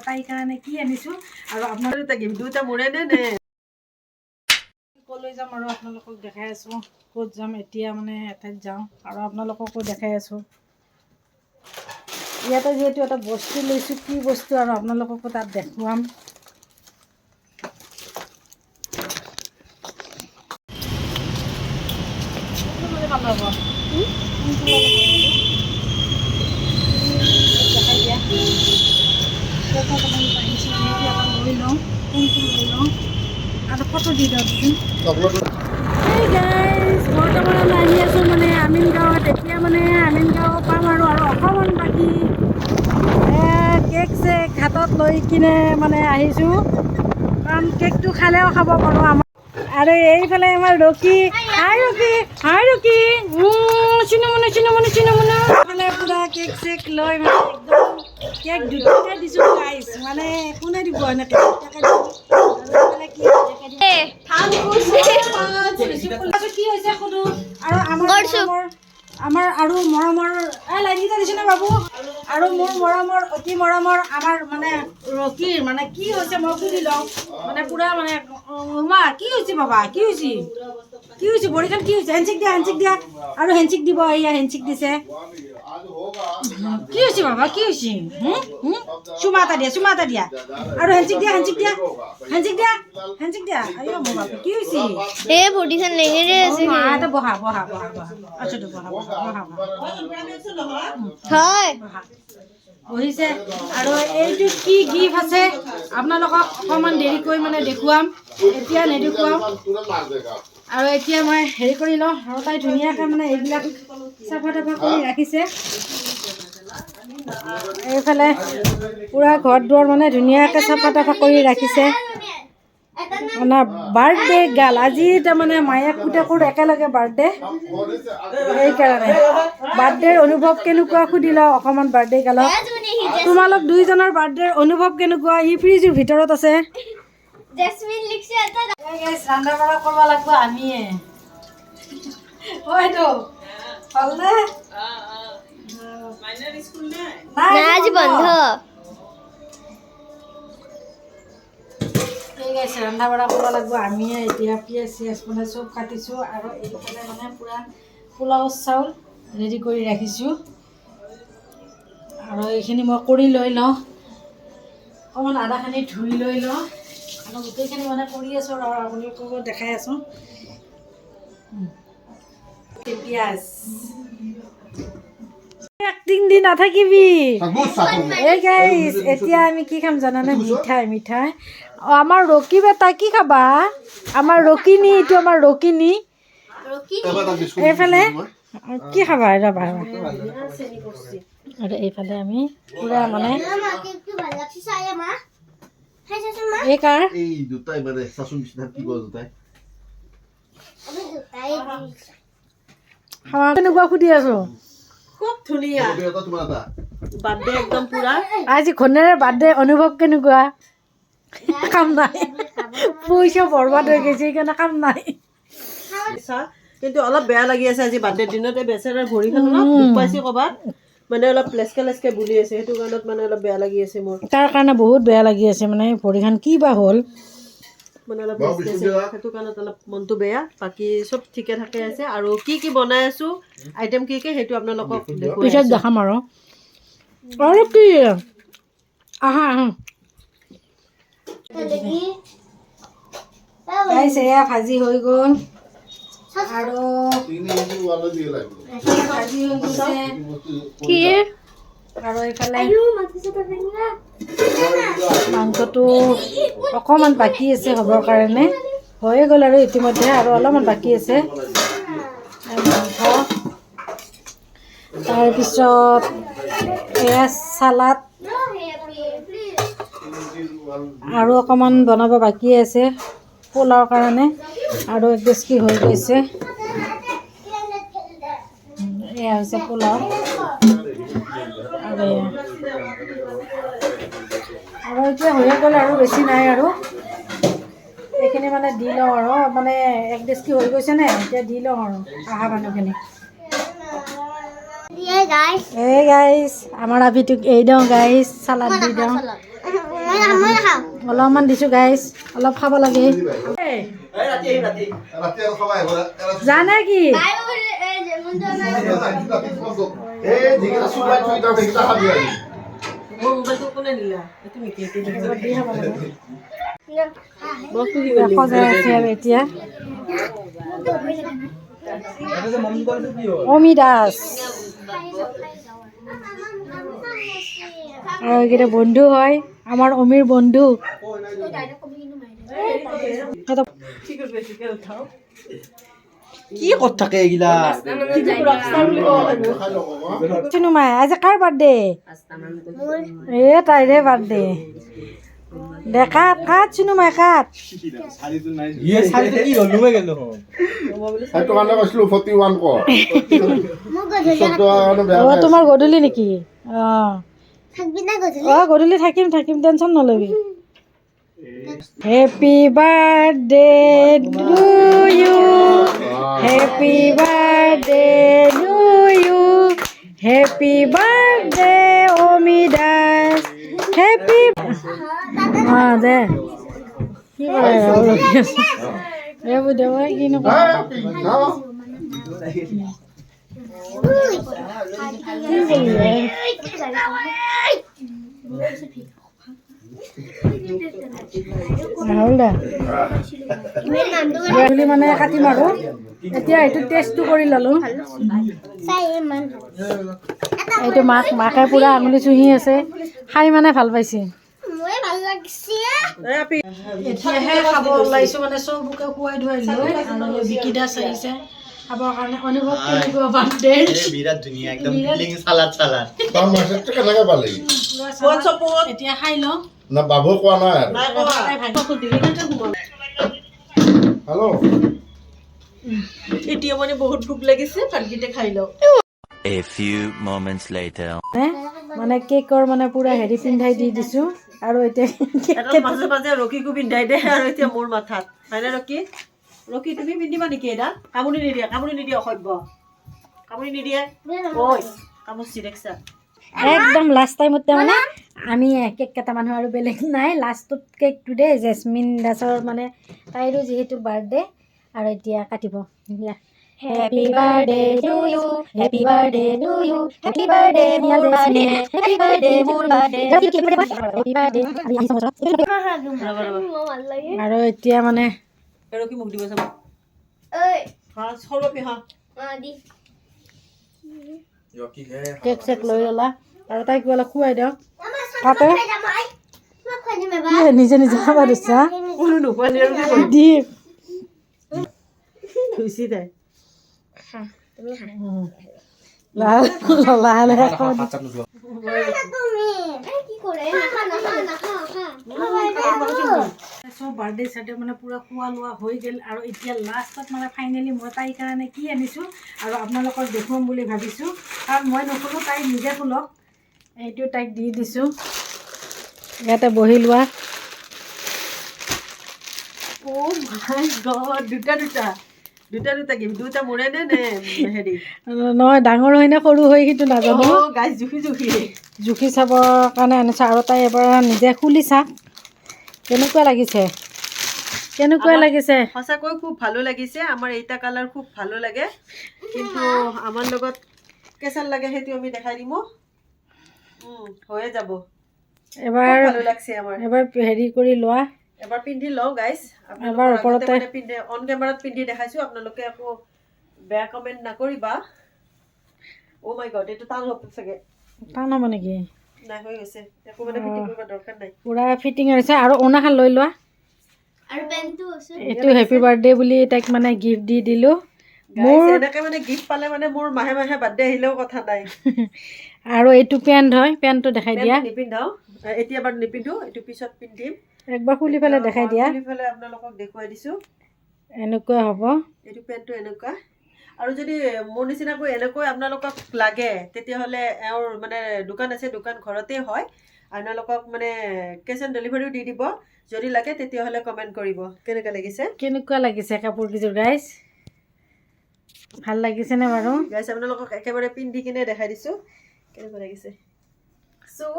তাইৰ কাৰণে কি আনিছোঁ আৰু আপোনালোকে দুটা মোৰে নে কলৈ যাম আৰু আপোনালোকক দেখাই আছোঁ ক'ত যাম এতিয়া মানে এঠাইত যাওঁ আৰু আপোনালোককো দেখাই আছোঁ ইয়াতে যিহেতু এটা বস্তু লৈছোঁ কি বস্তু আৰু আপোনালোককো তাত দেখুৱাম লৈ লওঁ কোনটো লৈ লওঁ আৰু ফটো দি দিয়কচোন বৰ্তমান আমি আহি আছোঁ মানে আমিন গাঁৱত এতিয়া মানে আমিন গাঁও পাম আৰু অকণমান বাকী কেক চেক হাতত লৈ কিনে মানে আহিছোঁ কাৰণ কেকটো খালেও খাব পাৰোঁ আমাৰ আৰু এইফালে আমাৰ ৰকি হাই ৰকি চিনমুনা এইফালে পূৰা কেক চেক লৈ মানে একদম কেক দুটাকে দিছোঁ গাইছ মানে কোনে দিব এনেকৈ কি হৈছে সুধো আৰু আমাৰ আৰু মৰমৰ লাইনকেইটা দিছে নে বাবু আৰু মোৰ মৰমৰ অতি মৰমৰ আমাৰ মানে ৰকিৰ মানে কি হৈছে মই সুধি লওঁ মানে পূৰা মানে মা কি হৈছে বাবা কি হৈছে ভৰিখন কি হৈছে হেণ্ডশ্বেক দিয়া আৰু হেণ্ডশ্বেক দিব এয়া হেণ্ডশ্বেক দিছে কি হৈছে বাবা কি হৈছে চুমা এটা দিয়া আৰু হেণ্ডশ্বেক দিয়া আইও মোৰ বাপে কি হৈছে এই ভৰিখন লেঙেৰে আছে এটা বহা আচ্ছা তো বহা হয় বহিছে আৰু এইটো কি গিফ্ট আছে আপোনালোকক অকণমান দেৰিকৈ মানে দেখুৱাম এতিয়া নেদেখুৱাম আৰু এতিয়া মই হেৰি কৰি লওঁ আৰু তাই ধুনীয়াকৈ মানে এইবিলাক চাফা তাফা কৰি ৰাখিছে এইফালে পূৰা ঘৰ দুৱাৰ মানে ধুনীয়াকৈ চাফা তাফা কৰি ৰাখিছে মানে বাৰ্থডে গাল আজি তাৰমানে মায়েক পুতেকৰ একেলগে বাৰ্থডে সেইকাৰণে বাৰ্থডেৰ অনুভৱ কেনেকুৱা সুধি লওঁ অকণমান বাৰ্থডে গালক তোমালোক দুইজনৰ বাৰ্থডেৰ অনুভৱ কেনেকুৱা ই ফ্ৰিজৰ ভিতৰত আছে ৰান্ধা বাঢ়া কৰিব লাগিব আমিয়ে আজি বন্ধ ঠিক আছে ৰন্ধা বঢ়া কৰিব লাগিব আমিয়ে এতিয়া পিঁয়াজ চিয়াজ মানে চব কাটিছোঁ আৰু এইফালে মানে পূৰা পোলাও চাউল ৰেডি কৰি ৰাখিছোঁ আৰু এইখিনি মই কৰি লৈ লওঁ অকণমান আদাখিনি ধুই লৈ লওঁ আৰু গোটেইখিনি মানে কৰি আছোঁ আৰু আপোনালোকক দেখাই আছোঁ পিঁয়াজ এক্টিং দি নাথাকিবি এই গাইছ এতিয়া আমি কি খাম জানানে মিঠাই আমাৰ ৰকি বেটা কি খাবা আমাৰ ৰকিনী এইটো আমাৰ ৰকিনী এইফালে কি খাবা ৰবা আৰু এইফালে আমি পূৰা মানে এই কাৰ কেনেকুৱা সুধি আছো খুব ধুনীয়া বাৰ্থডে একদম পুৰা আজি ঘনেৰে বাৰ্থডে অনুভৱ কেনেকুৱা কাম নাই পইচা বৰবাদ হৈ গৈছে সেইকাৰণে কাম নাই কিন্তু অলপ বেয়া লাগি আছে আজি বাৰ্থডে দিনত এই বেচেৰাৰ ভৰিখন অলপ দুখ পাইছে ক'ৰবাত মানে অলপ লেচকে বুলি আছে সেইটো কাৰণত মানে অলপ বেয়া লাগি আছে মোৰ তাৰ কাৰণে বহুত বেয়া লাগি আছে মানে ভৰিখন কি বা হ'ল মানে অলপ সেইটো কাৰণত অলপ মনটো বেয়া বাকী চব ঠিকে থাকে আছে আৰু কি বনাই আছো আইটেম কি সেইটো আপোনালোকক পিছত দেখাম আৰু কি আহা গাইছ এয়া ভাজি হৈ গ'ল আৰু ভাজি হৈ গৈছে কি আৰু এইফালে মাংসটো অকণমান বাকী আছে হ'বৰ কাৰণে হৈয়ে গ'ল আৰু ইতিমধ্যে আৰু অলপমান বাকী আছে মাংস তাৰপিছত এয়া চালাড আৰু অকণমান বনাব বাকী আছে পোলাওৰ কাৰণে আৰু এক ডেচকি হৈ গৈছে এয়া হৈছে পোলাও আৰু এতিয়া হৈয়ে গ'ল আৰু বেছি নাই আৰু এইখিনি মানে দি লওঁ আৰু মানে এক ডেচকি হৈ গৈছে নে এতিয়া দি লওঁ আৰু অহা মানুহখিনি এই গাইছ আমাৰ আভিটোক এই দিওঁ গাইছ চালাড দি দিওঁ অলপমান দিছোঁ গাইজ, অলপ খাব লাগে। জানে কি মোৰ মোবাইলটো কোনে নিলা এইটো নেকি এইটো সজাই আছে আৰু এতিয়া অমি দাস আৰু এইকেইটা বন্ধু হয়, আমাৰ অমিৰ বন্ধু। কি ক'ত থাকে এইগিলা চিনুমাই আজি কাৰ বাৰ্থডে? তাইৰে বাৰ্থডে। দে কাট কাট চিনুমাই কাট। তোমাৰ গধূলি নেকি? গধূলি থাকিম থাকিম, টেনচন নলবি। Happy birthday to you, happy birthday to you, happy birthday Ami Das, happy. দে কি কৰে দে মই কি নকওঁ। মানে কাটিম আৰু এতিয়া এইটো টেষ্টটো কৰি ল'লোঁ। এইটো মাকে পুৰা আঙুলি চুহি আছে, খাই মানে ভাল পাইছে। এতিয়াহে খাব ওলাইছোঁ, মানে চবকে খুৱাই ধুৱাই লৈ। আৰু বিকি দাস আহিছে খাবৰ কাৰণে। অনুভৱ কেনেকুৱা বাৰ্থডে? বিৰাট ধুনীয়া, একদম চালাড চালাড। এতিয়া খাই লওঁ। না বাবু কোৱা নাই হেল্ল' এতিয়া মানে বহুত ভোক লাগিছে, ভাতকেইটা খাই লওঁ। A few moments later. মানে কেকৰ মানে পুৰা হেৰি পিন্ধাই দি দিছোঁ। আৰু এতিয়া মাজে মাজে ৰকিকো পিন্ধাই দে। আৰু এতিয়া মোৰ মাথাত হয়নে ৰকি? ৰকি তুমি পিন্ধিবা নেকি? এটা কামুৰি নিদিয়ে, কামুৰি নিদিয়ে, অসভ্য কামুৰি নিদিয়ে। ঐ কামুচি দেখছা? একদম লাষ্ট টাইমতে মানে আমি কেক কেইটা মানুহ আৰু বেলেগ নাই, লাষ্টত কেকটো দেই জেচমিন দাসৰ, মানে তাইৰো যিহেতু বাৰ্থডে। আৰু এতিয়া কাটিব দিয়া। Happy birthday to you, happy birthday to you, happy birthday dear Jasmine, happy birthday মোৰ বাৰ্থডে, হেপী বাৰ্থডে। আৰু এতিয়া মানে ৰকি মোক দিব যাব। সৰু পিহা কেক চেক লৈ ল'লা আৰু তাইক বোলে খুৱাই দিওঁ। কাটে নিজে নিজে খাব দিছা কোনো নোখোৱালি আৰু দি খুচি তাই লাহে লাহে চব বাৰ্থডে চাৰ্থডে মানে পূৰা খোৱা লোৱা হৈ গ'ল। আৰু এতিয়া লাষ্টত মানে ফাইনেলি মই তাইৰ কাৰণে কি আনিছোঁ আৰু আপোনালোকক দেখুৱাম বুলি ভাবিছোঁ। কাৰণ মই নখোলোঁ, তাই নিজে খোলক। এইটো তাইক দি দিছোঁ, ইয়াতে বহি লোৱা। দুটা দুটা দুটা দুটা কি দুটা মোৰে নে হেৰি নহয়, ডাঙৰ হয় নে সৰু হয় সেইটো নাজানো। গাইজ জুখি জুখি জুখি চাবৰ কাৰণে আনিছোঁ। আৰু তাই এবাৰ নিজে খুলি চাওক কেনেকুৱা লাগিছে, কেনেকুৱা লাগিছে। সঁচাকৈ খুব ভালো লাগিছে। আমাৰ এইটা কালাৰ খুব ভালো লাগে, কিন্তু আমাৰ লগত কেঁচাল লাগে সেইটো আমি দেখাই দিম। হৈয়ে যাব। এবাৰ ভালো লাগছে আমাৰ। এবাৰ হেৰি কৰি লোৱা, এবাৰ পিন্ধি লওঁ গাইজ। এবাৰ ওপৰতে পিন্ধে অন কেমেৰাত পিন্ধি দেখাইছোঁ, আপোনালোকে আকৌ বেয়া কমেণ্ট নকৰিবা। অ' মাই গড, এইটো টান হ'ব চাগে। টান হ'ব নেকি? নাই, হৈ গৈছে। একো মানে ফিটিং কৰিব দৰকাৰ নাই, পুৰা ফিটিং হৈছে। আৰু অনাখান লৈ লোৱা। এইটো হেপী বাৰ্থডে বুলি তাইক মানে গিফ্ট দি দিলোঁ। মোৰ এনেকে মানে গিফ্ট পালে মানে মোৰ মাহে মাহে বাৰ্থডে আহিলেও কথা নাই। আৰু এইটো পেণ্ট হয়, পেণ্টটো দেখাই দিয়া। নিপিন্ধাও এতিয়া, বাৰু নিপিন্ধো, এইটো পিছত পিন্ধিম। একবাৰ খুলি পেলাই দেখাই দিয়া। খুলি পেলাই আপোনালোকক দেখুৱাই দিছোঁ। এনেকুৱা হ'ব এইটো পেণ্টটো এনেকুৱা। আৰু যদি মোৰ নিচিনাকৈ এনেকৈ আপোনালোকক লাগে, তেতিয়াহ'লে এওঁৰ মানে দোকান আছে, দোকান ঘৰতে হয়। আপোনালোকক মানে কেছ অন ডেলিভাৰীও দি দিব। যদি লাগে তেতিয়াহ'লে কমেণ্ট কৰিব কেনেকুৱা লাগিছে। কেনেকুৱা লাগিছে কাপোৰ কেইযোৰ গাইজ? ভাল লাগিছেনে বাৰু? গাইজ আপোনালোকক একেবাৰে পিন্ধি কিনে দেখাই দিছোঁ কেনেকুৱা লাগিছে।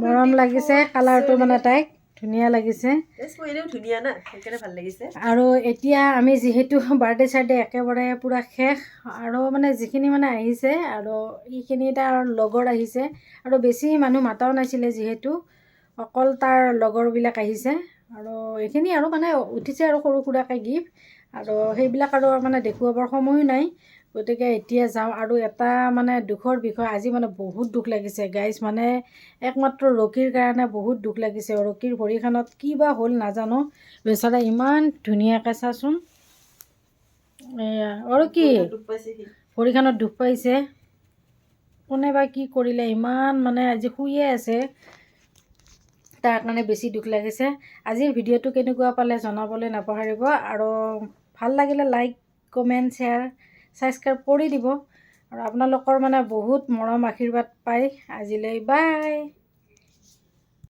মৰম লাগিছে কালাৰটো, মানে তাইক ধুনীয়া লাগিছে। মোৰ এনেও ধুনীয়া না, সেইকাৰণে ভাল লাগিছে। আৰু এতিয়া আমি যিহেতু বাৰ্থডে চাৰ্থডে একেবাৰে পূৰা শেষ, আৰু মানে যিখিনি মানে আহিছে আৰু এইখিনি তাৰ লগৰ আহিছে, আৰু বেছি মানুহ মাতাও নাছিলে যিহেতু অকল তাৰ লগৰবিলাক আহিছে, আৰু এইখিনি আৰু মানে উঠিছে আৰু সৰু সুৰাকৈ গিফ্ট, আৰু সেইবিলাক আৰু মানে দেখুৱাবৰ সময়ো নাই। গতিকে এতিয়া যাওঁ। আৰু এটা মানে দুখৰ বিষয়, আজি মানে বহুত দুখ লাগিছে গাইজ, মানে একমাত্ৰ ৰকীৰ কাৰণে বহুত দুখ লাগিছে। ৰকীৰ ভৰিখনত কি বা হ'ল নাজানো, বেচাৰা ইমান ধুনীয়াকৈ চাচোন, এয়া আৰু কি দুখ পাইছে সি। ভৰিখনত দুখ পাইছে, কোনে বা কি কৰিলে, ইমান মানে আজি শুইয়ে আছে, তাৰ কাৰণে বেছি দুখ লাগিছে। আজিৰ ভিডিঅ'টো কেনেকুৱা পালে জনাবলৈ নাপাহৰিব, আৰু ভাল লাগিলে লাইক কমেণ্ট শ্বেয়াৰ ছাবস্ক্ৰাইব কৰি দিব, আৰু আপোনালোকৰ মানে বহুত মৰম আশীৰ্বাদ পাই আজিলৈ বাই।